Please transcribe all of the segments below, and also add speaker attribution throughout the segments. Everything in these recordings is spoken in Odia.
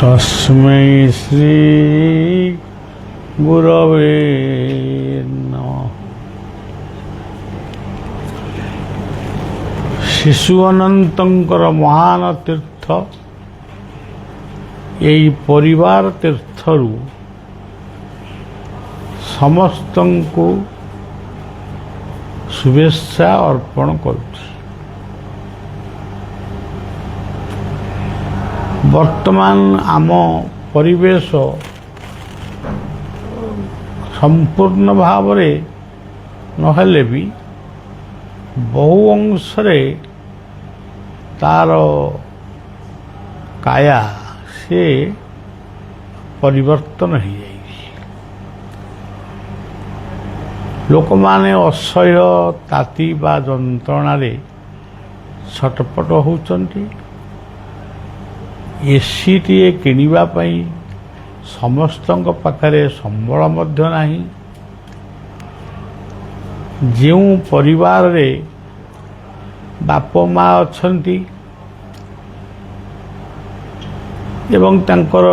Speaker 1: तस्मै श्री गुरवे नमः। शिशु अनंतर महान तीर्थ यही परिवार तीर्थरु समस्त को शुभेच्छा अर्पण करुछि। वर्तमान आम परिवेश संपूर्ण भाव नहेले भी बहु अंशरे तार काया से परिवर्तन हो जाए। लोक माने असह्य ताती बा जंत्रणा छटपट होउचंती। एसी टीए किनिबा पई समस्तंक पाखरे संबल मध्य नाही। जेउ परिवार रे बाप माँ अछंती एवं तांकर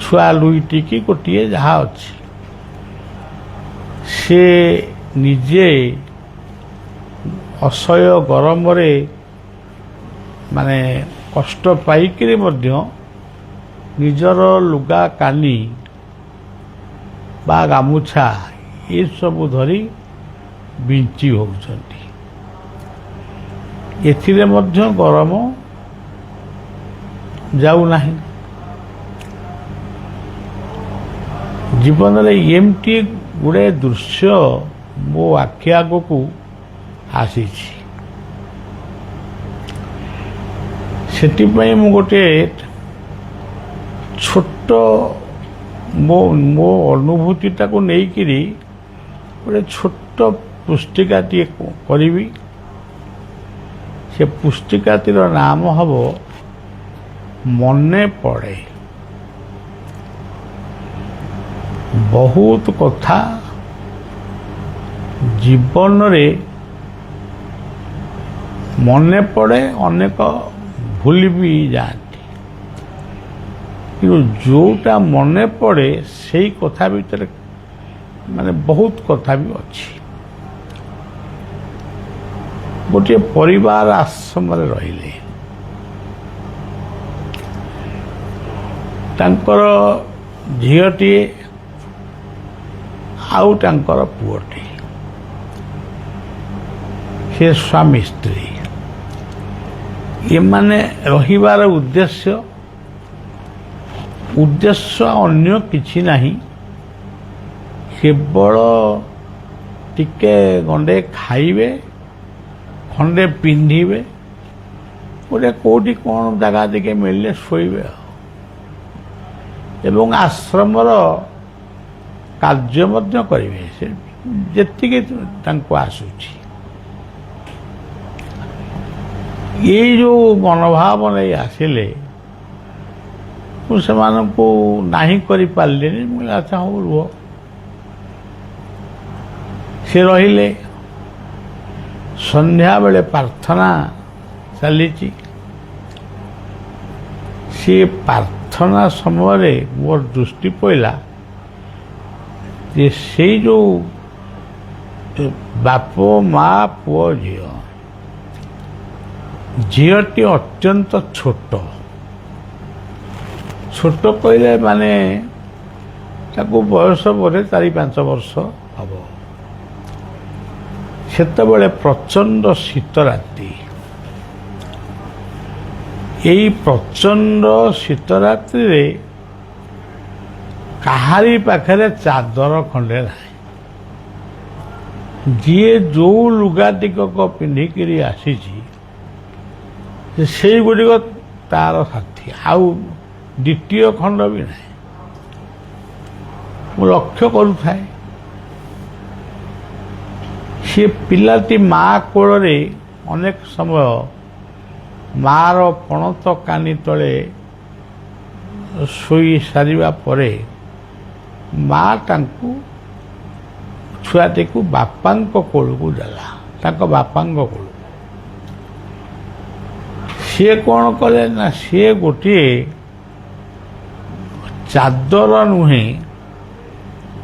Speaker 1: छुआ लुईटी की गोटे जहाँ अच्छी से निजे असह्य गरम रे माने कष्ट पाइकरी मध्य निजर लुगा कानी बा गामुछा ये सब धरी बिंची होउछंती। एथिरे मध्य गरम जाऊ नाही। जीवन रे एमटी गुड़े दृश्य मो आखि आगकू आसीछि। सेटिपई मु गोटे छोट मो मो अनुभूतिटा को नेइकिरी गोटे छोट पुस्तिका टी करी। से पुस्तिकाटीर नाम हब मने पड़े। बहुत कथा जीवन रे मने पड़े, अनेक भूल भी जाती। कि जोटा मने पड़े से कथा भीतर माने बहुत कथा भी अच्छी। गोटे परिवार आश्रम रहिले तांकर झीटी आउ तांकर पुअटी से स्वामी स्त्री ये माने रहिबार उद्देश्य अन्य किछि नाही। केवल टिके गंडे खाइबे, खंडे पिंधिबे, गोटे कोटी कौन जगह देखे मिलले शोइबे एवं आश्रमर कार्य मध्य करिवे। से जेतिके तांको आसुछि ये जो मनोभाव नहीं आसिले मुझे नहीं करी पारे। मुझे अच्छा हो रुह से रहिले। संध्या बेले प्रार्थना चली। सी प्रार्थना समय मोर दृष्टि पड़ा से जो बाप माँ पुओ झीटी अत्यंत छोट छोट कहले माने ताको बयस बोले 4-5 वर्ष हम। सेतबेले प्रचंड शीत राति। यही प्रचंड शीत रात्रि रे कहारी पाखरे चादर खंडे ना। जीए जो लुगा टिकक पिंधिकी आसी से गुड़िक तार साथी आउ द्वितीय खंड भी ना। मु लक्ष्य करुए सी पिलाटी माँ कोल अनेक समय मार पणत कानी तले शोई सारिबा परे माँ तांकु छुआटी को बापांक कोल को देला। तांको बापांक कोल सी कौन कले ना सी गोटे ଚାଦର ନୁହେଁ,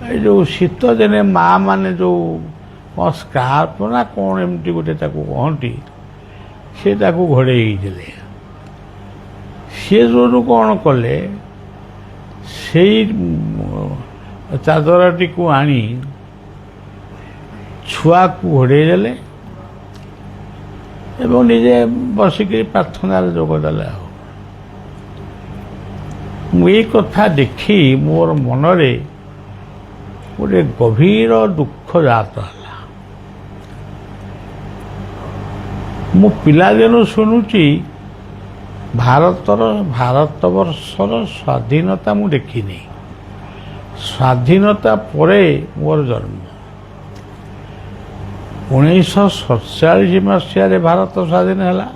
Speaker 1: ଏ ଯେଉଁ ଶୀତ ଦିନେ ମା' ମାନେ ଯେଉଁ କ'ଣ ସ୍କାର୍ପ ନା କ'ଣ ଏମିତି ଗୋଟେ ତାକୁ କହନ୍ତି, ସେ ତାକୁ ଘୋଡ଼େଇ ହେଇଥିଲେ। ସିଏ ଯୋଉଠୁ କ'ଣ କଲେ, ସେଇ ଚାଦରଟିକୁ ଆଣି ଛୁଆକୁ ଘୋଡ଼େଇ ଦେଲେ ଏବଂ ନିଜେ ବସିକିରି ପ୍ରାର୍ଥନାରେ ଯୋଗ ଦେଲେ। ଆଉ ମୁଁ ଏଇ କଥା ଦେଖି ମୋର ମନରେ ଗୋଟେ ଗଭୀର ଦୁଃଖ ଜାତ ହେଲା। ମୁଁ ପିଲାଦିନୁ ଶୁଣୁଛି ଭାରତବର୍ଷର ସ୍ୱାଧୀନତା ମୁଁ ଦେଖିନି। ସ୍ୱାଧୀନତା ପରେ ମୋର ଜନ୍ମ। 1947 ମସିହାରେ ଭାରତ ସ୍ୱାଧୀନ ହେଲା,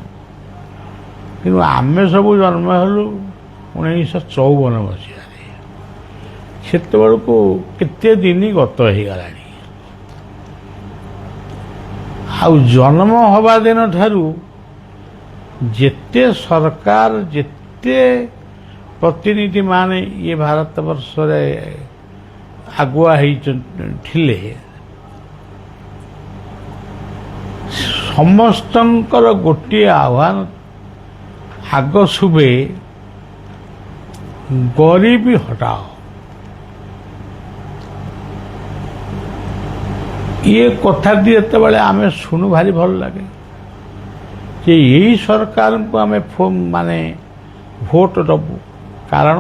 Speaker 1: କିନ୍ତୁ ଆମେ ସବୁ ଜନ୍ମ ହେଲୁ 1954 ମସିହାରେ। ସେତେବେଳକୁ କେତେ ଦିନ ଗତ ହେଇଗଲାଣି। ଆଉ ଜନ୍ମ ହେବା ଦିନ ଠାରୁ ଯେତେ ସରକାର, ଯେତେ ପ୍ରତିନିଧି ମାନେ ଇଏ ଭାରତବର୍ଷରେ ଆଗୁଆ ଥିଲେ, ସମସ୍ତଙ୍କର ଗୋଟିଏ ଆହ୍ୱାନ ଆଗ ଶୁଭେ, ଗରିବୀ ହଟାଅ। ଇଏ କଥାଟି ଯେତେବେଳେ ଆମେ ଶୁଣୁ ଭାରି ଭଲ ଲାଗେ ଯେ ଏଇ ସରକାରଙ୍କୁ ଆମେ ମାନେ ଭୋଟ ଦେବୁ, କାରଣ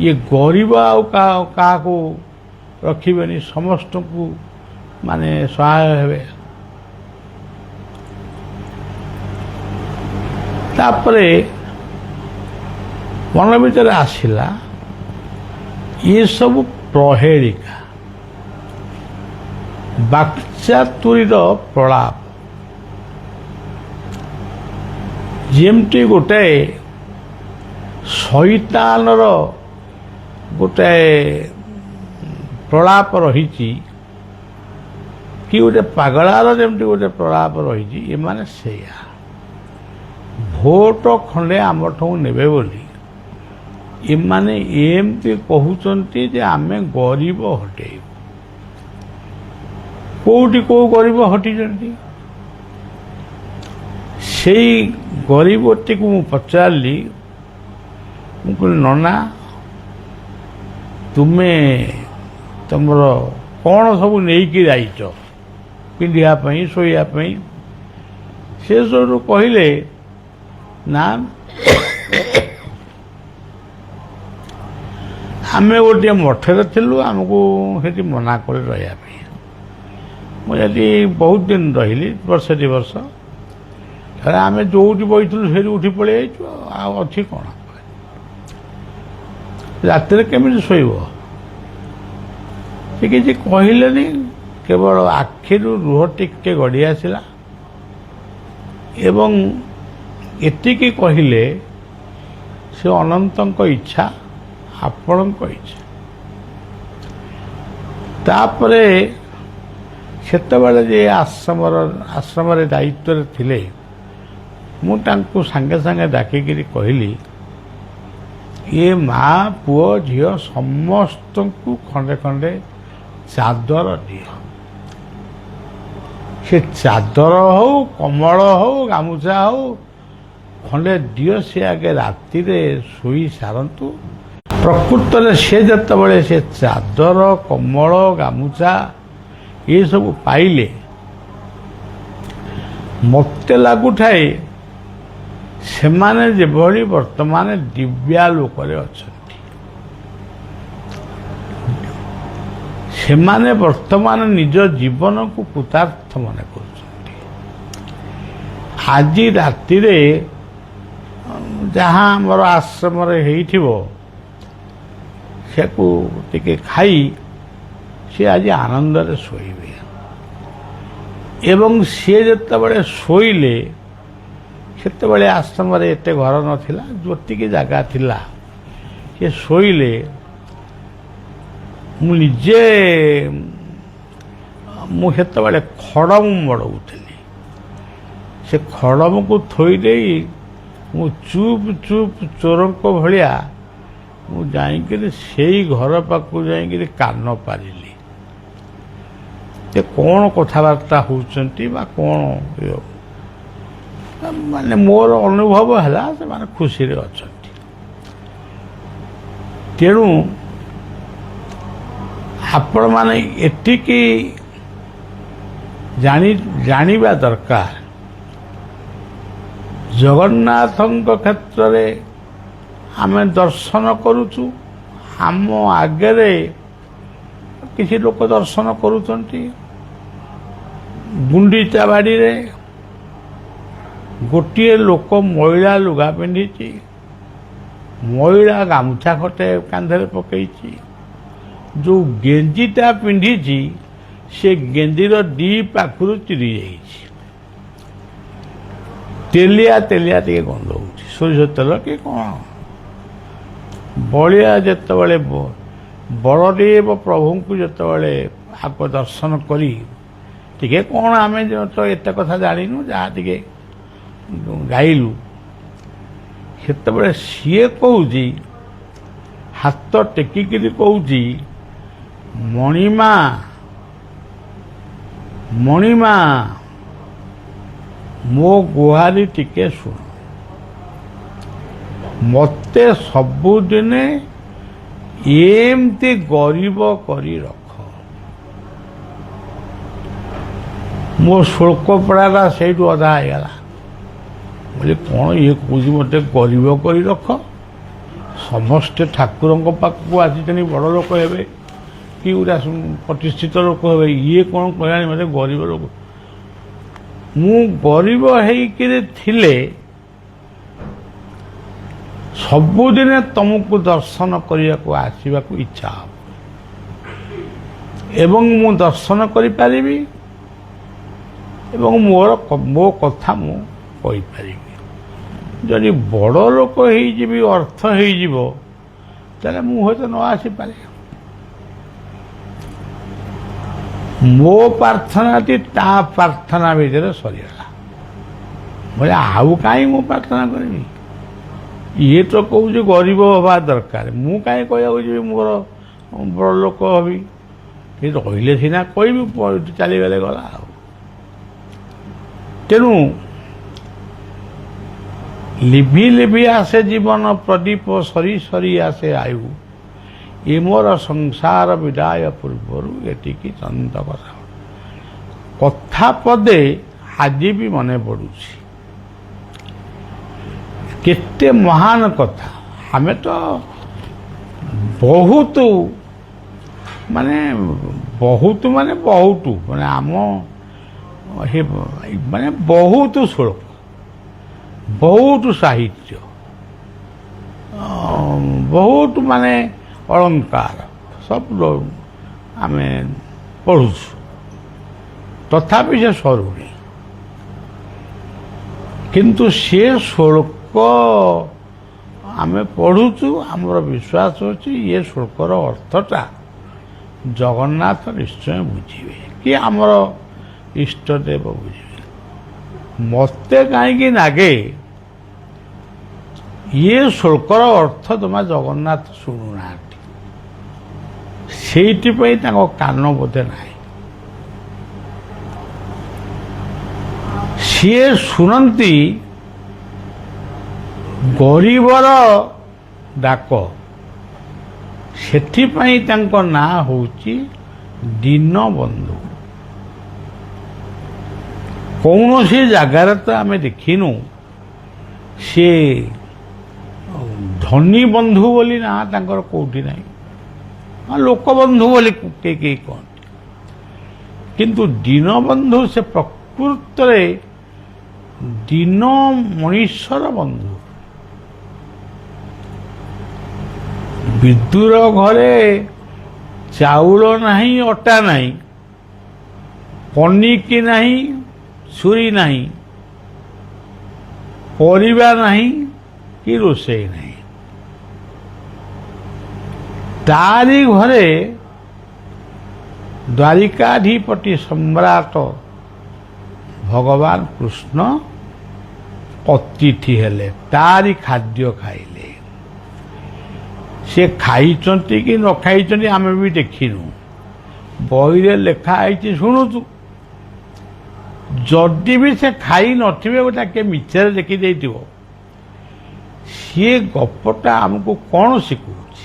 Speaker 1: ଇଏ ଗରିବ ଆଉ କାହାକୁ ରଖିବେନି, ସମସ୍ତଙ୍କୁ ମାନେ ସହାୟ ହେବେ। ତାପରେ ମନ ଭିତରେ ଆସିଲା ଇଏ ସବୁ ପ୍ରହେଳିକା, ବାକ୍ଚାତୁରୀର ପ୍ରଳାପ। ଯେମିତି ଗୋଟାଏ ଶୈତାନର ଗୋଟାଏ ପ୍ରଳାପ ରହିଛି, କି ଗୋଟେ ପାଗଳାର ଯେମିତି ଗୋଟେ ପ୍ରଳାପ ରହିଛି, ଏମାନେ ସେଇଆ। ଭୋଟ ଖଣ୍ଡେ ଆମଠୁ ନେବେ ବୋଲି ଏମାନେ ଏମିତି କହୁଛନ୍ତି ଯେ ଆମେ ଗରିବ ହଟେଇବୁ। କୋଉଠି କୋଉ ଗରିବ ହଟିଛନ୍ତି? ସେଇ ଗରିବଟିକୁ ମୁଁ ପଚାରିଲି, ମୁଁ କହିଲି ନନା, ତୁମେ ତମର କ'ଣ ସବୁ ନେଇକି ଯାଇଛ ପିନ୍ଧିବା ପାଇଁ, ଶୋଇବା ପାଇଁ? ସେ ସବୁ କହିଲେ, ନା ଆମେ ଗୋଟିଏ ମଠରେ ଥିଲୁ, ଆମକୁ ସେଠି ମନା କରି ରହିବା ପାଇଁ। ମୁଁ ସେଠି ବହୁତ ଦିନ ରହିଲି, ବର୍ଷେ 2 ବର୍ଷ। ଥରେ ଆମେ ଯୋଉଠି ବସିଥିଲୁ ସେଇଠି ଉଠି ପଳେଇ ଯାଇଛୁ, ଆଉ ଅଛି କ'ଣ? ରାତିରେ କେମିତି ଶୋଇବ? ସେ କିଛି କହିଲେନି, କେବଳ ଆଖିରୁ ଲୁହ ଟିକେ ଗଡ଼ି ଆସିଲା ଏବଂ ଏତିକି କହିଲେ, ସେ ଅନନ୍ତଙ୍କ ଇଚ୍ଛା, ଆପଣଙ୍କ ଇଚ୍ଛା। ତାପରେ ସେତେବେଳେ ଯେ ଆଶ୍ରମରେ ଦାୟିତ୍ୱରେ ଥିଲେ, ମୁଁ ତାଙ୍କୁ ସାଙ୍ଗେ ସାଙ୍ଗେ ଡାକିକିରି କହିଲି, ଏ ମା, ପୁଅ, ଝିଅ ସମସ୍ତଙ୍କୁ ଖଣ୍ଡେ ଖଣ୍ଡେ ଚାଦର ଦିଅ। ସେ ଚାଦର ହଉ, କମଳ ହଉ, ଗାମୁଛା ହଉ, ଖଣ୍ଡେ ଦିଅ। ସେ ଆଗେ ରାତିରେ ଶୋଇ ସାରନ୍ତୁ। ପ୍ରକୃତରେ ସେ ଯେତେବେଳେ ସେ ଚାଦର, କମଳ, ଗାମୁଛା ଏସବୁ ପାଇଲେ, ମୋତେ ଲାଗୁଥାଏ ସେମାନେ ଯେଭଳି ବର୍ତ୍ତମାନ ଦିବ୍ୟାଲୋକରେ ଅଛନ୍ତି। ସେମାନେ ବର୍ତ୍ତମାନ ନିଜ ଜୀବନକୁ କୃତାର୍ଥ ମନେ କରୁଛନ୍ତି। ଆଜି ରାତିରେ ଯାହା ଆମର ଆଶ୍ରମରେ ହେଇଥିବ, ସେକୁ ଟିକେ ଖାଇ ସେ ଆଜି ଆନନ୍ଦରେ ଶୋଇବେ। ଏବଂ ସିଏ ଯେତେବେଳେ ଶୋଇଲେ, ସେତେବେଳେ ଆଶ୍ରମରେ ଏତେ ଘର ନଥିଲା, ଯେତିକି ଜାଗା ଥିଲା ସେ ଶୋଇଲେ। ମୁଁ ସେତେବେଳେ ଖଡ଼ମ ମଡ଼ଉଥିଲି। ସେ ଖଡ଼ମକୁ ଥୋଇ ଦେଇ ମୁଁ ଚୁପ୍ ଚୁପ୍ ଚୋରଙ୍କ ଭଳିଆ ମୁଁ ଯାଇକିରି ସେଇ ଘର ପାଖକୁ ଯାଇକିରି କାନ ପାରିଲି ଯେ କ'ଣ କଥାବାର୍ତ୍ତା ହେଉଛନ୍ତି ବା କ'ଣ ମାନେ ମୋର ଅନୁଭବ ହେଲା ସେମାନେ ଖୁସିରେ ଅଛନ୍ତି। ତେଣୁ ଆପଣମାନେ ଏତିକି ଜାଣିବା ଦରକାର, ଜଗନ୍ନାଥଙ୍କ କ୍ଷେତ୍ରରେ ଆମେ ଦର୍ଶନ କରୁଛୁ, ଆମ ଆଗରେ କିଛି ଲୋକ ଦର୍ଶନ କରୁଛନ୍ତି। ଗୁଣ୍ଡିଚା ବାଡ଼ିରେ ଗୋଟିଏ ଲୋକ ମଇଳା ଲୁଗା ପିନ୍ଧିଛି, ମଇଳା ଗାମୁଛା ଖଟେ କାନ୍ଧରେ ପକେଇଛି, ଯେଉଁ ଗେଞ୍ଜିଟା ପିନ୍ଧିଛି ସେ ଗେଞ୍ଜିର ଦି ପାଖରୁ ଚିରି ଯାଇଛି, ତେଲିଆ ତେଲିଆ ଟିକେ ଗନ୍ଧ ହେଉଛି, ସୋରିଷ ତେଲ କି କ'ଣ। ବଳିଆ ଯେତେବେଳେ ବଳଦେବ ପ୍ରଭୁଙ୍କୁ ଯେତେବେଳେ ଆଗ ଦର୍ଶନ କରି ଟିକେ କ'ଣ ଆମେ ତ ଏତେ କଥା ଜାଣିନୁ, ଯାହା ଟିକେ ଗାଇଲୁ, ସେତେବେଳେ ସିଏ କହୁଛି, ହାତ ଟେକିକିରି କହୁଛି, ମଣିମା ମଣିମା ମୋ ଗୁହାରି ଟିକେ ଶୁଣ, ମୋତେ ସବୁଦିନେ ଏମିତି ଗରିବ କରି ରଖ। ମୋ ଶୋଳ୍କ ପଡ଼ାଟା ସେଇଠୁ ଅଧା ହେଇଗଲା। ବୋଲେ କ'ଣ ଇଏ କହୁଛି ମୋତେ ଗରିବ କରି ରଖ? ସମସ୍ତେ ଠାକୁରଙ୍କ ପାଖକୁ ଆସିଛନ୍ତି, ବଡ଼ ଲୋକ ହେବେ କି ଗୁଡ଼ା ପ୍ରତିଷ୍ଠିତ ଲୋକ ହେବେ, ଇଏ କ'ଣ କହିଲାଣି ମୋତେ ଗରିବ ଲୋକ? ମୁଁ ଗରିବ ହେଇକିରି ଥିଲେ ସବୁଦିନେ ତମକୁ ଦର୍ଶନ କରିବାକୁ ଆସିବାକୁ ଇଚ୍ଛା ହେବ ଏବଂ ମୁଁ ଦର୍ଶନ କରିପାରିବି ଏବଂ ମୋ କଥା ମୁଁ କହିପାରିବି। ଯଦି ବଡ଼ ଲୋକ ହେଇଯିବି, ଅର୍ଥ ହେଇଯିବ, ତାହେଲେ ମୁଁ ହୁଏତ ନ ଆସିପାରେ। ମୋ ପ୍ରାର୍ଥନାଟି ତା ପ୍ରାର୍ଥନା ଭିତରେ ସରିଗଲା। ବୋଲେ ଆଉ କାହିଁ ମୁଁ ପ୍ରାର୍ଥନା କରିବି? ଇଏ ତ କହୁଛି ଗରିବ ହେବା ଦରକାର, ମୁଁ କାହିଁ କହିବାକୁ ଯିବି ମୋର ବଡ଼ ଲୋକ ହେବି? ଏ ରହିଲେ ସିନା କହିବି, ଚାଲିଗଲେ ଗଲା ଆଉ। ତେଣୁ লিভি লিভি আসে জীবন প্রদীপ সরি সরি আসে আয়ু, এ মোর সংসার বিদায় পূର୍ବরু এটিকি চন্দ কথা। কথা পদে আଜି ବି ମନେ ପଡ଼ୁଛି, କେତେ ମହାନ କଥା। ଆମେ ତ ବହୁତ ମାନେ ଆମ ମାନେ ବହୁତ ଶ୍ଳୋକ, ବହୁତ ସାହିତ୍ୟ, ବହୁତ ମାନେ ଅଳଙ୍କାର ସବୁ ଆମେ ପଢ଼ୁଛୁ, ତଥାପି ସେ ସରୁନି। କିନ୍ତୁ ସେ ଶ୍ଳୋକ ଆମେ ପଢ଼ୁଛୁ, ଆମର ବିଶ୍ୱାସ ଅଛି ଏ ଶ୍ଳୋକର ଅର୍ଥଟା ଜଗନ୍ନାଥ ନିଶ୍ଚୟ ବୁଝିବେ କି ଆମର ଇଷ୍ଟଦେବ ବୁଝିବେ। ମୋତେ କାହିଁକି ଲାଗେ ଇଏ ଶ୍ଳୋକର ଅର୍ଥ ଜମା ଜଗନ୍ନାଥ ଶୁଣୁନାହାନ୍ତି, ସେଇଥିପାଇଁ ତାଙ୍କ କାନ ବୋଧେ ନାହିଁ। ସିଏ ଶୁଣନ୍ତି ଗରିବର ଡାକ, ସେଥିପାଇଁ ତାଙ୍କ ନାଁ ହେଉଛି ଦୀନବନ୍ଧୁ। କୌଣସି ଜାଗାରେ ତ ଆମେ ଦେଖିନୁ ସେ ଧନୀ ବନ୍ଧୁ ବୋଲି ନାଁ ତାଙ୍କର କୋଉଠି ନାହିଁ, ଲୋକବନ୍ଧୁ ବୋଲି କେହି କହନ୍ତି। କିନ୍ତୁ ଦୀନବନ୍ଧୁ ସେ ପ୍ରକୃତରେ ଦୀନ ମଣିଷର ବନ୍ଧୁ। ବିଦୁର ଘରେ ଚାଉଳ ନାହିଁ, ଅଟା ନାହିଁ, ପନିକି ନାହିଁ, ଛୁରୀ ନାହିଁ, ପରିବା ନାହିଁ କି ରୋଷେଇ ନାହିଁ। ତାରି ଘରେ ଦ୍ୱାରିକାଧିପତି ସମ୍ରାଟ ଭଗବାନ କୃଷ୍ଣ ଅତିଥି ହେଲେ, ତାରି ଖାଦ୍ୟ ଖାଇଲେ। ସେ ଖାଇଛନ୍ତି କି ନ ଖାଇଛନ୍ତି ଆମେ ବି ଦେଖିନୁ, ବହିରେ ଲେଖା ହେଇଛି ଶୁଣୁଛୁ। ଯଦି ବି ସେ ଖାଇ ନଥିବେ, ଗୋଟା କିଏ ମିଛରେ ଲେଖିଦେଇଥିବ, ସିଏ ଗପଟା ଆମକୁ କ'ଣ ଶିଖଉଛି?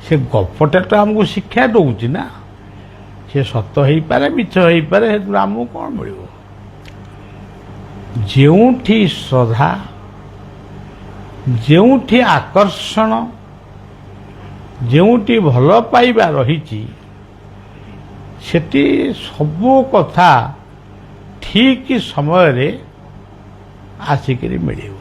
Speaker 1: ସେ ଗପଟା ତ ଆମକୁ ଶିକ୍ଷା ଦେଉଛି ନା। ସେ ସତ ହେଇପାରେ, ମିଛ ହେଇପାରେ, ସେଥିରୁ ଆମକୁ କ'ଣ ମିଳିବ? ଯେଉଁଠି ଶ୍ରଦ୍ଧା, ଯେଉଁଠି ଆକର୍ଷଣ, ଯେଉଁଠି ଭଲ ପାଇବା ରହିଛି, ସେଠି ସବୁ କଥା ଠିକ୍ ସମୟରେ ଆସିକରି ମିଳିବ।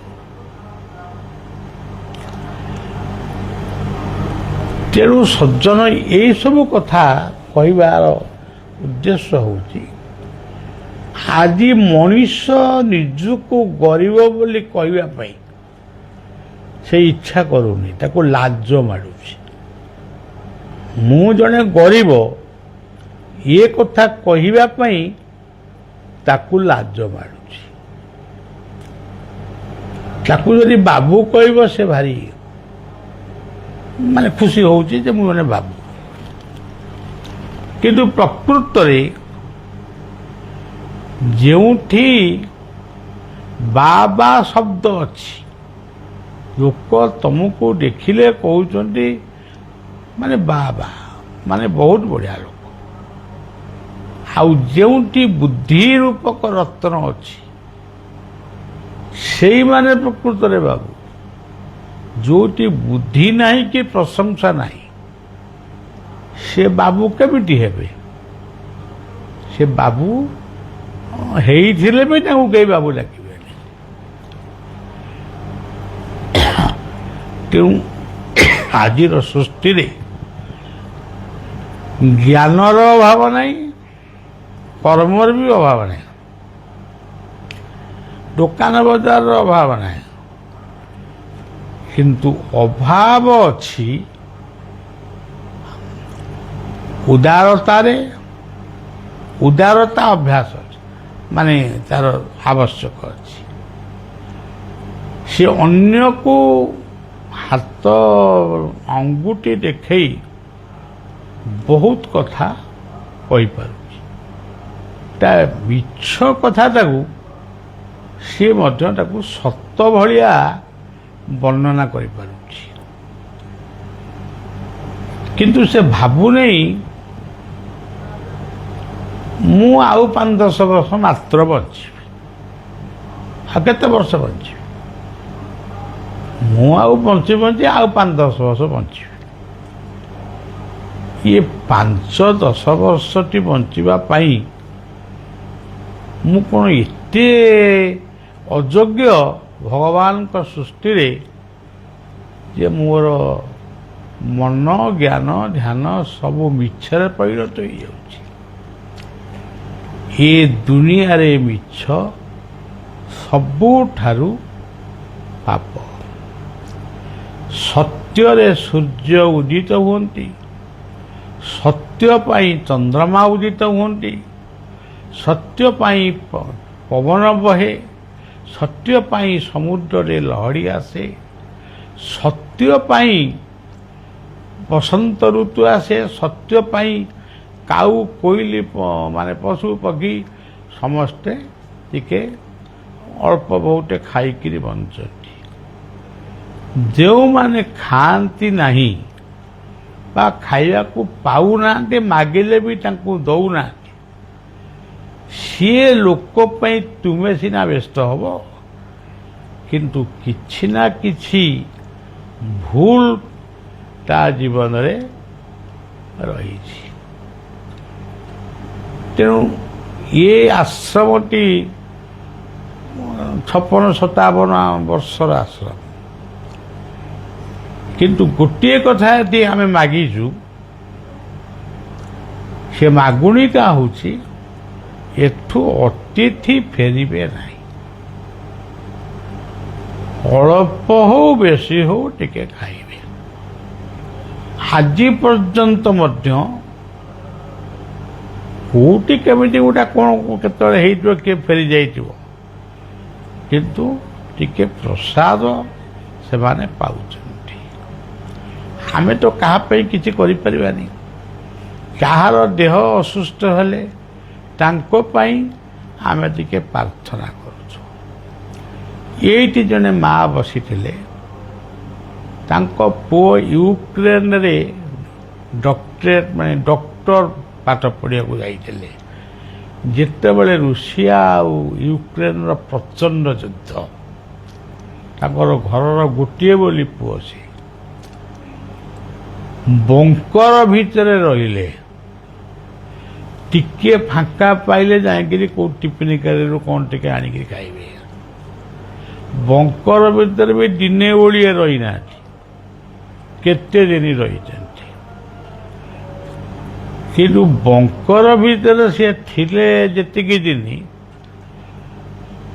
Speaker 1: ତେଣୁ ସଜ୍ଜନ, ଏଇସବୁ କଥା କହିବାର ଉଦ୍ଦେଶ୍ୟ ହେଉଛି, ଆଜି ମଣିଷ ନିଜକୁ ଗରିବ ବୋଲି କହିବା ପାଇଁ ସେ ଇଚ୍ଛା କରୁନି, ତାକୁ ଲାଜ ମାଡ଼ୁଛି। ମୁଁ ଜଣେ ଗରିବ, ଏ କଥା କହିବା ପାଇଁ ତାକୁ ଲାଜ ମାଡ଼ୁଛି। ତାକୁ ଯଦି ବାବୁ କହିବ, ସେ ଭାରି ମାନେ ଖୁସି ହେଉଛି ଯେ ମୁଁ ଜଣେ ବାବୁ। କିନ୍ତୁ ପ୍ରକୃତରେ ଯେଉଁଠି ବାବା ଶବ୍ଦ ଅଛି, ଲୋକ ତମକୁ ଦେଖିଲେ କହୁଛନ୍ତି ମାନେ ବାବା, ମାନେ ବହୁତ ବଢ଼ିଆ ଲୋକ। ଆଉ ଯେଉଁଠି ବୁଦ୍ଧି ରୂପକ ରତ୍ନ ଅଛି, ସେଇମାନେ ପ୍ରକୃତରେ ବାବୁ। ଯେଉଁଠି ବୁଦ୍ଧି ନାହିଁ କି ପ୍ରଶଂସା ନାହିଁ, ସେ ବାବୁ କେମିତି ହେବେ? ସେ ବାବୁ ହେଇଥିଲେ ବି ତାଙ୍କୁ କେହି ବାବୁ ଡାକିବେନି। ତେଣୁ ଆଜିର ସୃଷ୍ଟିରେ ଜ୍ଞାନର ଅଭାବ ନାହିଁ, କର୍ମର ବି ଅଭାବ ନାହିଁ, ଦୋକାନ ବଜାରର ଅଭାବ ନାହିଁ। କିନ୍ତୁ ଅଭାବ ଅଛି ଉଦାରତାରେ। ଉଦାରତା ଅଭ୍ୟାସ ଅଛି, ମାନେ ତାର ଆବଶ୍ୟକ ଅଛି। ସେ ଅନ୍ୟକୁ ହାତ ଅଙ୍ଗୁଠି ଦେଖେଇ ବହୁତ କଥା କହିପାରୁଛି। ତା ମିଛ କଥାଟାକୁ ସିଏ ମଧ୍ୟ ତାକୁ ସତ ଭଳିଆ ବର୍ଣ୍ଣନା କରିପାରୁଛି। କିନ୍ତୁ ସେ ଭାବୁନେଇ ମୁଁ ଆଉ 5-10 ବର୍ଷ ମାତ୍ର ବଞ୍ଚିବି। ଆଉ କେତେ ବର୍ଷ ବଞ୍ଚିବି? ମୁଁ ଆଉ ବଞ୍ଚି ଆଉ 5-10 ବର୍ଷ ବଞ୍ଚିବି। ଇଏ 5-10 ବର୍ଷଟି ବଞ୍ଚିବା ପାଇଁ ମୁଁ କ'ଣ ଏତେ ଅଯୋଗ୍ୟ ଭଗବାନଙ୍କ ସୃଷ୍ଟିରେ ଯେ ମୋର ମନ, ଜ୍ଞାନ, ଧ୍ୟାନ ସବୁ ମିଛରେ ପରିଣତ ହୋଇଯାଉଛି? ଏ ଦୁନିଆରେ ମିଛ ସବୁଠାରୁ ପାପ। ସତ୍ୟରେ ସୂର୍ଯ୍ୟ ଉଦିତ ହୁଅନ୍ତି, ସତ୍ୟ ପାଇଁ ଚନ୍ଦ୍ରମା ଉଦିତ ହୁଅନ୍ତି, ସତ୍ୟ ପାଇଁ ପବନ ବହେ, ସତ୍ୟ ପାଇଁ ସମୁଦ୍ରରେ ଲହଡ଼ି ଆସେ, ସତ୍ୟ ପାଇଁ ବସନ୍ତ ଋତୁ ଆସେ, ସତ୍ୟ ପାଇଁ କାଉ, କୋଇଲି, ମାନେ ପଶୁ ପକ୍ଷୀ ସମସ୍ତେ ଟିକେ ଅଳ୍ପ ବହୁତେ ଖାଇକିରି ବଞ୍ଚନ୍ତି। ଯେଉଁମାନେ ଖାଆନ୍ତି ନାହିଁ ବା ଖାଇବାକୁ ପାଉନାହାନ୍ତି, ମାଗିଲେ ବି ତାଙ୍କୁ ଦଉନାହାନ୍ତି, ସିଏ ଲୋକ ପାଇଁ ତୁମେ ସିନା ବ୍ୟସ୍ତ ହବ, କିନ୍ତୁ କିଛି ନା କିଛି ଭୁଲ ତା ଜୀବନରେ ରହିଛି। ତେଣୁ ଏ ଆଶ୍ରମଟି 56-57 ବର୍ଷର ଆଶ୍ରମ। କିନ୍ତୁ ଗୋଟିଏ କଥା ଯଦି ଆମେ ମାଗିଛୁ, ସେ ମାଗୁଣିଟା ହେଉଛି ଏଠୁ ଅତିଥି ଫେରିବେ ନାହିଁ। ଅଳ୍ପ ହଉ ବେଶୀ ହଉ ଟିକେ ଖାଇବେ। ଆଜି ପର୍ଯ୍ୟନ୍ତ ମଧ୍ୟ କୋଉଠି କେମିତି ଗୋଟା କ'ଣ କେତେବେଳେ ହେଇଥିବ, କିଏ ଫେରି ଯାଇଥିବ, କିନ୍ତୁ ଟିକେ ପ୍ରସାଦ ସେମାନେ ପାଉଛନ୍ତି। ଆମେ ତ କାହା ପାଇଁ କିଛି କରିପାରିବାନି। କାହାର ଦେହ ଅସୁସ୍ଥ ହେଲେ ତାଙ୍କ ପାଇଁ ଆମେ ଟିକେ ପ୍ରାର୍ଥନା କରୁଛୁ। ଏଇଠି ଜଣେ ମା ବସିଥିଲେ, ତାଙ୍କ ପୁଅ ୟୁକ୍ରେନରେ ଡକ୍ଟରେଟ୍ ମାନେ ଡକ୍ଟର ପାଠ ପଢ଼ିବାକୁ ଯାଇଥିଲେ। ଯେତେବେଳେ ରୁଷିଆ ଆଉ ୟୁକ୍ରେନର ପ୍ରଚଣ୍ଡ ଯୁଦ୍ଧ, ତାଙ୍କର ଘରର ଗୋଟିଏ ବୋଲି ପୁଅ, ସେ ବଙ୍କର ଭିତରେ ରହିଲେ। ଟିକିଏ ଫାଙ୍କା ପାଇଲେ ଯାଇକିରି କେଉଁ ଟିଫିନ କାରିରୁ କ'ଣ ଟିକେ ଆଣିକିରି ଖାଇବେ। ବଙ୍କର ଭିତରେ ବି ଦିନେ ଓଳିଏ ରହିନାହାନ୍ତି, କେତେ ଦିନ ରହିଛନ୍ତି। କିନ୍ତୁ ବଙ୍କର ଭିତରେ ସେ ଥିଲେ ଯେତିକି ଦିନ,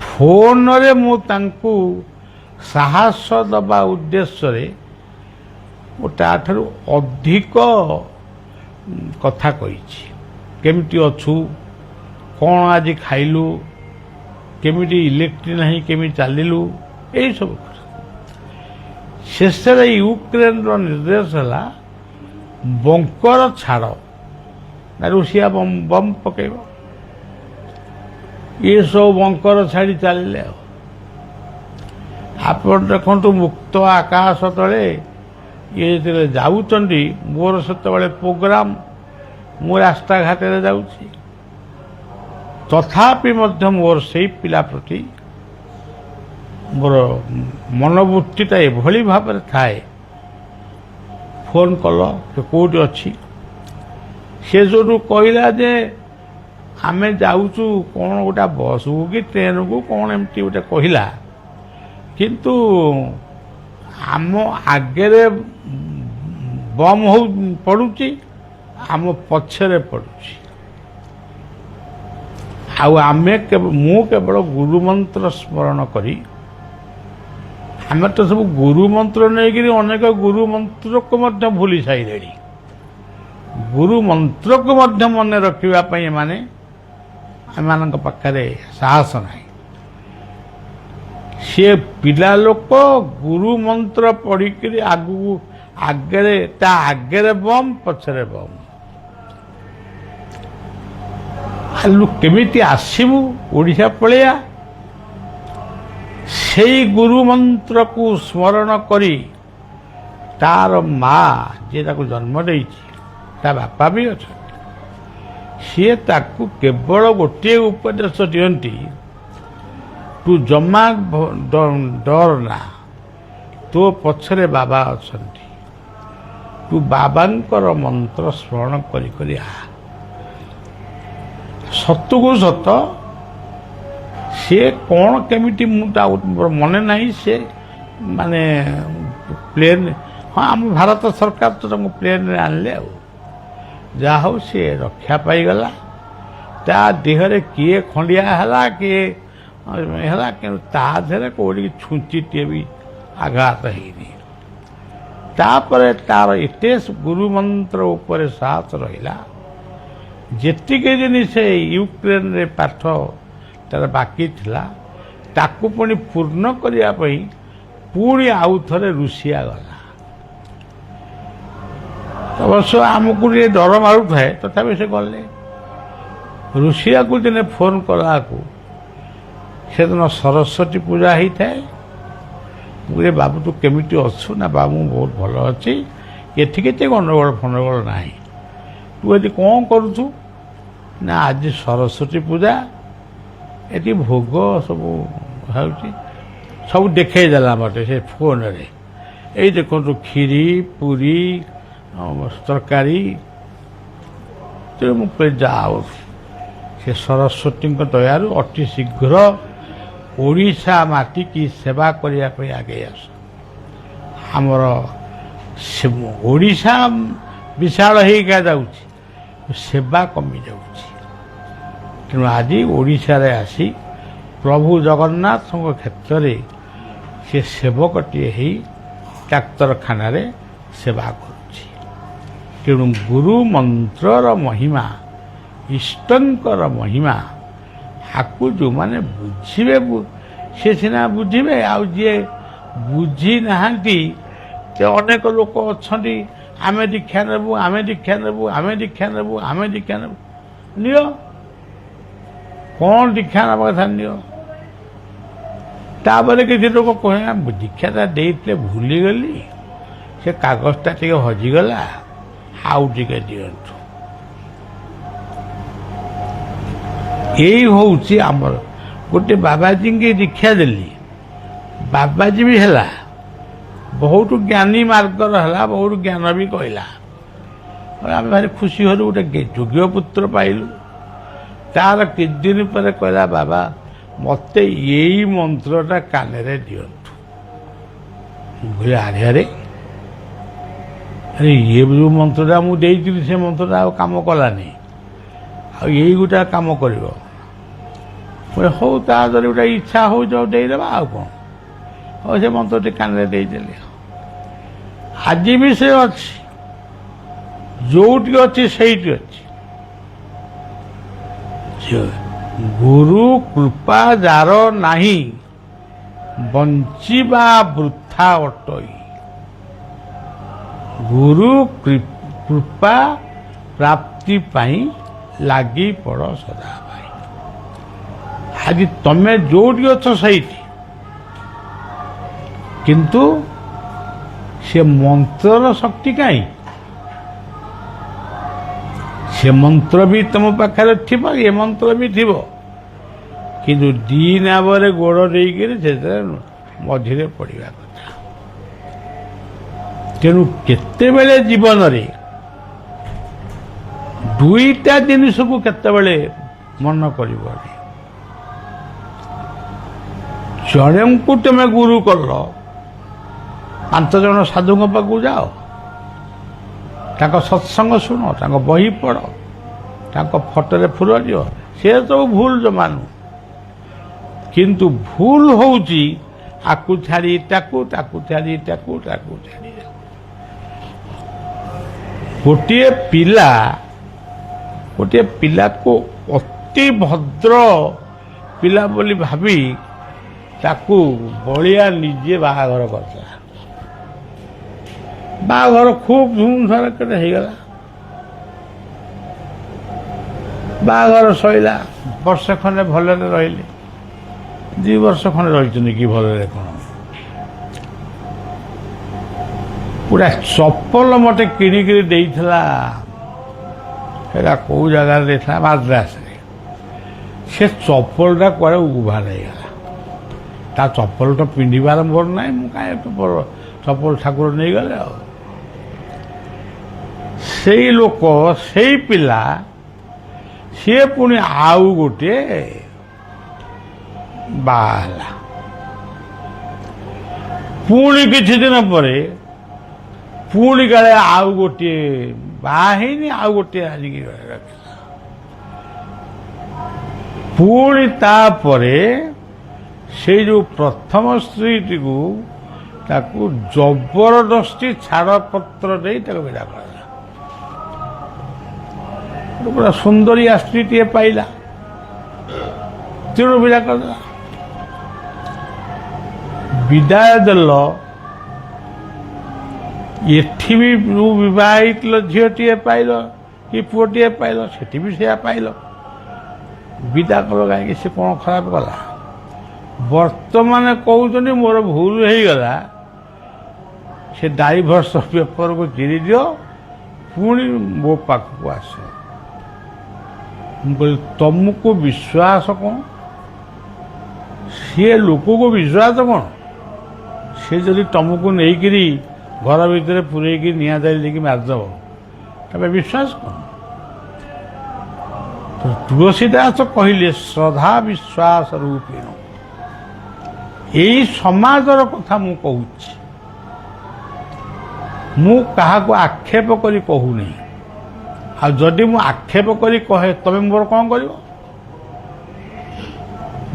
Speaker 1: ଫୋନରେ ମୁଁ ତାଙ୍କୁ ସାହସ ଦେବା ଉଦ୍ଦେଶ୍ୟରେ ମୁଁ ତାଠାରୁ ଅଧିକ କଥା କହିଛି। କେମିତି ଅଛୁ, କ'ଣ ଆଜି ଖାଇଲୁ, କେମିତି ଇଲେକ୍ଟ୍ରି ନାହିଁ, କେମିତି ଚାଲିଲୁ, ଏଇସବୁ କଥା। ଶେଷରେ ୟୁକ୍ରେନର ନିର୍ଦ୍ଦେଶ ହେଲା ବଙ୍କର ଛାଡ଼, ନା ରୁଷିଆ ବମ୍ ପକେଇବ। ଏସବୁ ବଙ୍କର ଛାଡ଼ି ଚାଲିଲେ। ଆଉ ଆପଣ ଦେଖନ୍ତୁ, ମୁକ୍ତ ଆକାଶ ତଳେ ଇଏ ଯେତେବେଳେ ଯାଉଛନ୍ତି, ମୋର ସେତେବେଳେ ପ୍ରୋଗ୍ରାମ, ମୁଁ ରାସ୍ତାଘାଟରେ ଯାଉଛି, ତଥାପି ମଧ୍ୟ ମୋର ସେଇ ପିଲା ପ୍ରତି ମୋର ମନୋବୃତ୍ତିଟା ଏଭଳି ଭାବରେ ଥାଏ। ଫୋନ୍ କଲ, ସେ କେଉଁଠି ଅଛି? ସେ ଯୋଉଠୁ କହିଲା ଯେ ଆମେ ଯାଉଛୁ କ'ଣ ଗୋଟେ ବସ୍କୁ କି ଟ୍ରେନକୁ, କ'ଣ ଏମିତି ଗୋଟେ କହିଲା, କିନ୍ତୁ ଆମ ଆଗରେ ବମ୍ ପଡ଼ୁଛି, ଆମ ପଛରେ ପଡ଼ୁଛି। ଆଉ ମୁଁ କେବଳ ଗୁରୁମନ୍ତ୍ର ସ୍ମରଣ କରି, ଆମେ ତ ସବୁ ଗୁରୁମନ୍ତ୍ର ନେଇକରି ଅନେକ ଗୁରୁମନ୍ତ୍ରକୁ ମଧ୍ୟ ଭୁଲି ସାରିଲେଣି। ଗୁରୁମନ୍ତ୍ରକୁ ମଧ୍ୟ ମନେ ରଖିବା ପାଇଁ ଏମାନଙ୍କ ପାଖରେ ସାହସ ନାହିଁ। ସେ ପିଲା ଲୋକ ଗୁରୁମନ୍ତ୍ର ପଢ଼ିକିରି ତା ଆଗରେ ବମ୍, ପଛରେ ବମ୍। କେମିତି ଆସିବୁ, ଓଡ଼ିଶା ପଳେଇବା। ସେଇ ଗୁରୁମନ୍ତ୍ରକୁ ସ୍ମରଣ କରି ତାର ମା, ଯିଏ ତାକୁ ଜନ୍ମ ଦେଇଛି, ତା ବାପା ବି ଅଛନ୍ତି, ସିଏ ତାକୁ କେବଳ ଗୋଟିଏ ଉପଦେଶ ଦିଅନ୍ତି, ତୁ ଜମା ଡର ନା, ତୋ ପଛରେ ବାବା ଅଛନ୍ତି, ତୁ ବାବାଙ୍କର ମନ୍ତ୍ର ସ୍ମରଣ କରି କରି ଆ। ସତକୁ ସତ ସିଏ କ'ଣ କେମିତି, ମୁଁ ତା ମନେ ନାହିଁ, ସେ ମାନେ ପ୍ଲେନ୍, ହଁ ଆମ ଭାରତ ସରକାର ତ ତାଙ୍କୁ ପ୍ଲେନ୍ରେ ଆଣିଲେ। ଆଉ ଯାହା ହଉ ସିଏ ରକ୍ଷା ପାଇଗଲା। ତା ଦେହରେ କିଏ ଖଣ୍ଡିଆ ହେଲା, କିଏ ହେଲା, କିନ୍ତୁ ତା ଦେହରେ କେଉଁଠିକି ଛୁଞ୍ଚିଟିଏ ବି ଆଘାତ ହେଇନି। ତାପରେ ତାର ଏତେ ଗୁରୁମନ୍ତ୍ର ଉପରେ ସାହସ ରହିଲା, ଯେତିକି ଦିନ ସେ ୟୁକ୍ରେନରେ ପାଠ ତାର ବାକି ଥିଲା, ତାକୁ ପୁଣି ପୂର୍ଣ୍ଣ କରିବା ପାଇଁ ପୁଣି ଆଉ ଥରେ ରୁଷିଆ ଗଲା। ଅବଶ୍ୟ ଆମକୁ ଟିକେ ଡର ମାରୁଥାଏ, ତଥାପି ସେ ଗଲେ। ରୁଷିଆକୁ ଦିନେ ଫୋନ୍ କଲାକୁ, ସେଦିନ ସରସ୍ୱତୀ ପୂଜା ହେଇଥାଏ। ମୁଁ କହିଲି, ବାବୁ ତୁ କେମିତି ଅଛୁ? ନା ବାବୁ ମୁଁ ବହୁତ ଭଲ ଅଛି, ଏଠି କେତେ ଗଣ୍ଡଗୋଳ ଫଣ୍ଡଗୋଳ ନାହିଁ। ତୁ ଏଠି କ'ଣ କରୁଛୁ? ନା ଆଜି ସରସ୍ୱତୀ ପୂଜା, ଏଠି ଭୋଗ ସବୁ ହେଉଛି। ସବୁ ଦେଖେଇ ଦେଲା ମୋତେ ସେ ଫୋନରେ। ଏଇ ଦେଖନ୍ତୁ, କ୍ଷୀରି, ପୁରୀ, ତରକାରୀ। ତେଣୁ ମୁଁ କହିଲି, ଯାଅ, ସେ ସରସ୍ୱତୀଙ୍କ ଦୟାରୁ ଅତି ଶୀଘ୍ର ଓଡ଼ିଶା ମାଟିକି ସେବା କରିବା ପାଇଁ ଆଗେଇ ଆସ। ଆମର ଓଡ଼ିଶା ବିଶାଳ ହେଇକା ଯାଉଛି, ସେବା କମି ଯାଉଛି। ତେଣୁ ଆଜି ଓଡ଼ିଶାରେ ଆସି ପ୍ରଭୁ ଜଗନ୍ନାଥଙ୍କ କ୍ଷେତ୍ରରେ ସେ ସେବକଟିଏ ହେଇ ଡାକ୍ତରଖାନାରେ ସେବା କରୁଛି। ତେଣୁ ଗୁରୁ ମନ୍ତ୍ରର ମହିମା, ଇଷ୍ଟଙ୍କର ମହିମା, ଆକୁ ଯେଉଁମାନେ ବୁଝିବେ ସେ ସିନା ବୁଝିବେ, ଆଉ ଯିଏ ବୁଝି ନାହାନ୍ତି ଅନେକ ଲୋକ ଅଛନ୍ତି ଆମେ ଦୀକ୍ଷା ନେବୁ ଆମେ ଦୀକ୍ଷା ନେବୁ ଆମେ ଦୀକ୍ଷା ନେବୁ ଆମେ ଦୀକ୍ଷା ନେବୁ। ନିଅ, କ'ଣ ଦୀକ୍ଷା ନେବା କଥା ନିଅ। ତାପରେ କିଛି ଲୋକ କହେ ଦୀକ୍ଷାଟା ଦେଇଥିଲେ ଭୁଲିଗଲି, ସେ କାଗଜଟା ଟିକେ ହଜିଗଲା, ଆଉ ଟିକେ ଦିଅନ୍ତୁ। ଏଇ ହେଉଛି ଆମର। ଗୋଟେ ବାବାଜୀଙ୍କି ଦୀକ୍ଷା ଦେଲି, ବାବାଜୀ ବି ହେଲା, ବହୁତ ଜ୍ଞାନୀ ମାର୍ଗର ହେଲା, ବହୁତ ଜ୍ଞାନ ବି କହିଲା। ଆମେ ଭାରି ଖୁସି ହେଲୁ, ଗୋଟେ ଯୋଗ୍ୟ ପୁତ୍ର ପାଇଲୁ। ତାର କିଛି ଦିନ ପରେ କହିଲା ବାବା ମୋତେ ଏଇ ମନ୍ତ୍ରଟା କାନରେ ଦିଅନ୍ତୁ। କହିଲେ ଆରେ ଆରେ ଆରେ ଇଏ ଯେଉଁ ମନ୍ତ୍ରଟା ମୁଁ ଦେଇଥିଲି ସେ ମନ୍ତ୍ରଟା ଆଉ କାମ କଲାନି, ଆଉ ଏଇ ଗୋଟା କାମ କରିବ। ହଉ ତା ଯଦି ଗୋଟେ ଇଚ୍ଛା ହେଉଛି ଆଉ ଦେଇଦେବା ଆଉ କ'ଣ। ହଉ ସେ ମନ୍ତ୍ରଟି କାନରେ ଦେଇଦେଲି। ଆଜି ବି ସେ ଅଛି, ଯୋଉଠି ଅଛି ସେଇଠି ଅଛି। ଗୁରୁ କୃପା ଯାର ନାହିଁ, ବଞ୍ଚିବା ବୃଥା ଅଟଇ। ଗୁରୁ କୃପା ପ୍ରାପ୍ତି ପାଇଁ ଲାଗି ପଡ଼ ସଦା ଭାଇ। ଆଜି ତମେ ଯୋଉଠି ଅଛ ସେଇଠି, କିନ୍ତୁ ସେ ମନ୍ତ୍ରର ଶକ୍ତି କାହିଁ? ସେ ମନ୍ତ୍ର ବି ତମ ପାଖରେ ଥିବ, ଏ ମନ୍ତ୍ର ବି ଥିବ, କିନ୍ତୁ ଦି ନାବରେ ଗୋଡ଼ ଦେଇକରି ସେଥିରେ ମଝିରେ ପଡ଼ିବା କଥା। ତେଣୁ କେତେବେଳେ ଜୀବନରେ ଦୁଇଟା ଜିନିଷକୁ କେତେବେଳେ ମନ କରିବନି। ଜଣଙ୍କୁ ତମେ ଗୁରୁ କଲ, 5 ଜଣ ସାଧୁଙ୍କ ପାଖକୁ ଯାଅ, ତାଙ୍କ ସତ୍ସଙ୍ଗ ଶୁଣ, ତାଙ୍କ ବହି ପଢ଼, ତାଙ୍କ ଫଟୋରେ ଫୁଲ ଦିଅ, ସେ ସବୁ ଭୁଲ ଜମା ନୁହଁ। କିନ୍ତୁ ଭୁଲ ହେଉଛି ଆକୁ ଛାଡ଼ି ତାକୁ, ତାକୁ ଛାଡ଼ି ତାକୁ, ତାକୁ ଛାଡ଼ି ତାକୁ। ଗୋଟିଏ ପିଲାକୁ ଅତି ଭଦ୍ର ପିଲା ବୋଲି ଭାବି ତାକୁ ବଳିଆ ନିଜେ ବାହାଘର କରିଥିଲା। ବାହାଘର ଖୁବ୍ ଧୁମଧାମରେ ହେଇଗଲା। ବାହାଘର ସଇଲା, ବର୍ଷେ ଖଣ୍ଡେ ଭଲରେ ରହିଲେ, 2 ବର୍ଷ ଖଣ୍ଡେ ରହିଛନ୍ତି କି ଭଲରେ କ'ଣ। ପୁରା ଚପଲ ମୋତେ କିଣିକିରି ଦେଇଥିଲା, ସେଟା କୋଉ ଜାଗାରେ ଦେଇଥିଲା, ମାଦ୍ରାସରେ। ସେ ଚପଲଟା କୁଆଡ଼େ ଉଭାନ ହେଇଗଲା। ତା ଚପଲ ତ ପିନ୍ଧିବାର ମୋର ନାହିଁ, ମୁଁ କାହିଁ ଚପଲ ଠାକୁର ନେଇଗଲେ। ଆଉ ସେଇ ଲୋକ, ସେଇ ପିଲା, ସିଏ ପୁଣି ଆଉ ଗୋଟିଏ ବାହା ହେଲା। ପୁଣି କିଛି ଦିନ ପରେ ପୁଣି କାଳେ ଆଉ ଗୋଟିଏ ବାହା ହେଇନି, ଆଉ ଗୋଟିଏ ଆଣିକି ରଖିଲା। ପୁଣି ତାପରେ ସେଇ ଯୋଉ ପ୍ରଥମ ସ୍ତ୍ରୀଟିକୁ ତାକୁ ଜବରଦସ୍ତି ଛାଡ଼ପତ୍ର ଦେଇ ତାକୁ ବିଦା କରାଗଲା। ପୁରା ସୁନ୍ଦରିଆ ସ୍ତ୍ରୀଟିଏ ପାଇଲା, ତେଣୁ ବିଦା କରିଦେଲା। ବିଦାୟ ଦେଲ, ଏଠି ବି ବିବାହିତ ଝିଅଟିଏ ପାଇଲ କି ପୁଅଟିଏ ପାଇଲ, ସେଠି ବି ସେୟା ପାଇଲ। ବିଦା କଲ କାହିଁକି? ସେ କ'ଣ ଖରାପ କଲା? ବର୍ତ୍ତମାନ କହୁଛନ୍ତି ମୋର ଭୁଲ ହେଇଗଲା, ସେ ଡାଇଭର୍ସ ପେପରକୁ ଚିରି ଦିଅ, ପୁଣି ମୋ ପାଖକୁ ଆସ। ମୁଁ କହିଲି ତମକୁ ବିଶ୍ୱାସ କ'ଣ? ସିଏ ଲୋକକୁ ବିଶ୍ୱାସ କ'ଣ? ସେ ଯଦି ତମକୁ ନେଇକିରି ଘର ଭିତରେ ପୁରେଇକି ନିଆଁ ଜାଳି ଦେଇକି ମାରିଦେବ, ତମେ ବିଶ୍ୱାସ କ'ଣ? ତୁଳସୀଦାସ କହିଲେ ଶ୍ରଦ୍ଧା ବିଶ୍ୱାସ ରୂପେଣ। ଏଇ ସମାଜର କଥା ମୁଁ କହୁଛି, ମୁଁ କାହାକୁ ଆକ୍ଷେପ କରି କହୁନି। ଆଉ ଯଦି ମୁଁ ଆକ୍ଷେପ କରି କହେ ତମେ ମୋର କ'ଣ କରିବ?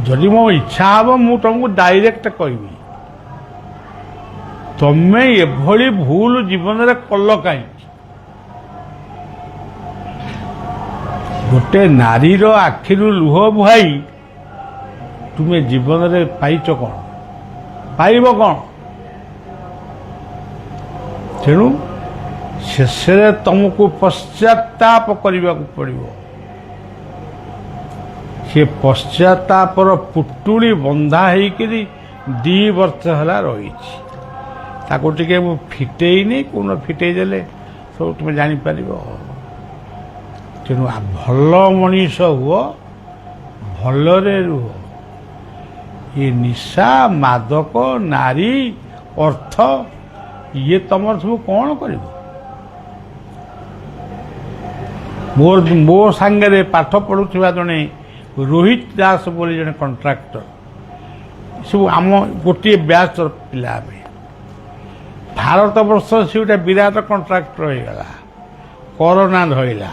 Speaker 1: ଯଦି ମୋ ଇଚ୍ଛା ହେବ ମୁଁ ତମକୁ ଡାଇରେକ୍ଟ କହିବି, ତମେ ଏଭଳି ଭୁଲ ଜୀବନରେ କଲ କାହିଁକି? ଗୋଟେ ନାରୀର ଆଖିରୁ ଲୁହ ବୁହାଇ ତୁମେ ଜୀବନରେ ପାଇଛ କ'ଣ? ପାଇବ କ'ଣ? ତେଣୁ ଶେଷରେ ତମକୁ ପଶ୍ଚାତାପ କରିବାକୁ ପଡ଼ିବ। ସେ ପଶ୍ଚାତାପର ପୁଟୁଳି ବନ୍ଧା ହେଇକିରି 2 ବର୍ଷ ହେଲା ରହିଛି। ତାକୁ ଟିକେ ମୁଁ ଫିଟେଇନି, କୋଉଦିନ ଫିଟେଇ ଦେଲେ ସବୁ ତୁମେ ଜାଣିପାରିବ। ତେଣୁ ଭଲ ମଣିଷ ହୁଅ, ଭଲରେ ରୁହ। ଏ ନିଶା, ମାଦକ, ନାରୀ, ଅର୍ଥ ଇଏ ତମର ସବୁ କ'ଣ କରିବ? ମୋ ସାଙ୍ଗରେ ପାଠ ପଢ଼ୁଥିବା ଜଣେ ରୋହିତ ଦାସ ବୋଲି ଜଣେ କଣ୍ଟ୍ରାକ୍ଟର, ସବୁ ଆମ ଗୋଟିଏ ବ୍ୟାଚର ପିଲା। ଆମେ ଭାରତ ବର୍ଷ ସେ ଗୋଟେ ବିରାଟ କଣ୍ଟ୍ରାକ୍ଟର ହେଇଗଲା। କରୋନା ଧଇଲା,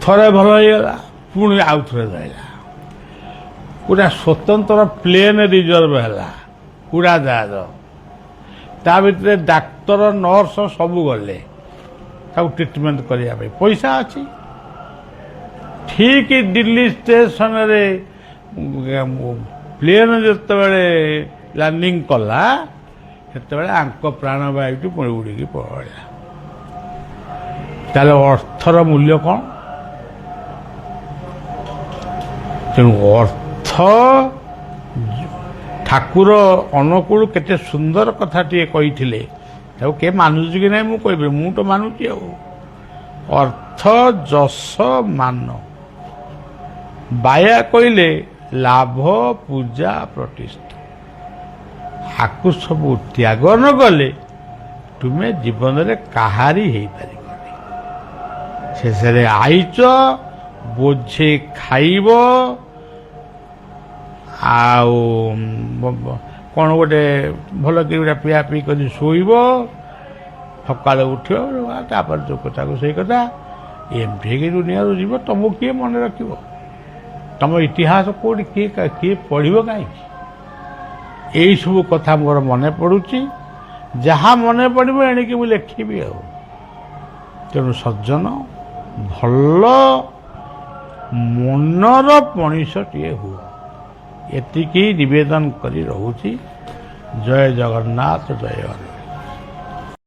Speaker 1: ଥରେ ଭଲ ହେଇଗଲା, ପୁଣି ଆଉ ଥରେ ଧଇଲା। ଗୋଟେ ସ୍ୱତନ୍ତ୍ର ପ୍ଲେନ୍ ରିଜର୍ଭ ହେଲା, ଉଡ଼ାଜାହାଜ। ତା ଭିତରେ ଡାକ୍ତର, ନର୍ସ ସବୁ ଗଲେ ତାକୁ ଟ୍ରିଟମେଣ୍ଟ କରିବା ପାଇଁ, ପଇସା ଅଛି। ଠିକ୍ ଦିଲ୍ଲୀ ଷ୍ଟେସନରେ ପ୍ଲେନ୍ ଯେତେବେଳେ ଲ୍ୟାଣ୍ଡିଂ କଲା, ସେତେବେଳେ ଆଙ୍କ ପ୍ରାଣବାୟୁଟି ପୁଣି ଉଡ଼ିକି ପଳେଇଲା। ତାହେଲେ ଅର୍ଥର ମୂଲ୍ୟ କ'ଣ? ତେଣୁ ଅର୍ଥ, ଠାକୁର ଅନୁକୂଳ କେତେ ସୁନ୍ଦର କଥାଟିଏ କହିଥିଲେ, ତାକୁ କିଏ ମାନୁଛି କି ନାହିଁ ମୁଁ କହିବି, ମୁଁ ତ ମାନୁଛି। ଆଉ ଅର୍ଥ, ଯଶ, ମାନ, ବାୟା କହିଲେ ଲାଭ, ପୂଜା, ପ୍ରତିଷ୍ଠା। ଆକୁ ସବୁ ତ୍ୟାଗ ନ କଲେ ତୁମେ ଜୀବନରେ କାହାରି ହେଇପାରିବନି। ଶେଷରେ ଆଇଛ, ବୋଝେ ଖାଇବ, ଆଉ କ'ଣ ଗୋଟେ ଭଲ କି ଗୋଟେ ପିଆ ପିଇ କରି ଶୋଇବ, ସକାଳେ ଉଠିବ, ତାପରେ ଯେଉଁ କଥାକୁ ସେଇ କଥା। ଏମିତି ହେଇକି ଦୁନିଆରୁ ଯିବ। ତମକୁ କିଏ ମନେ ରଖିବ? ତମ ଇତିହାସ କେଉଁଠି କିଏ ପଢ଼ିବ କାହିଁକି? ଏଇସବୁ କଥା ମୋର ମନେ ପଡ଼ୁଛି। ଯାହା ମନେ ପଡ଼ିବ ଏଣିକି ମୁଁ ଲେଖିବି। ଆଉ ତେଣୁ ସଜ୍ଜନ, ଭଲ ମନର ମଣିଷଟିଏ ହୁଅ, ଏତିକି ନିବେଦନ କରି ରହୁଛି। ଜୟ ଜଗନ୍ନାଥ, ଜୟ ହରି।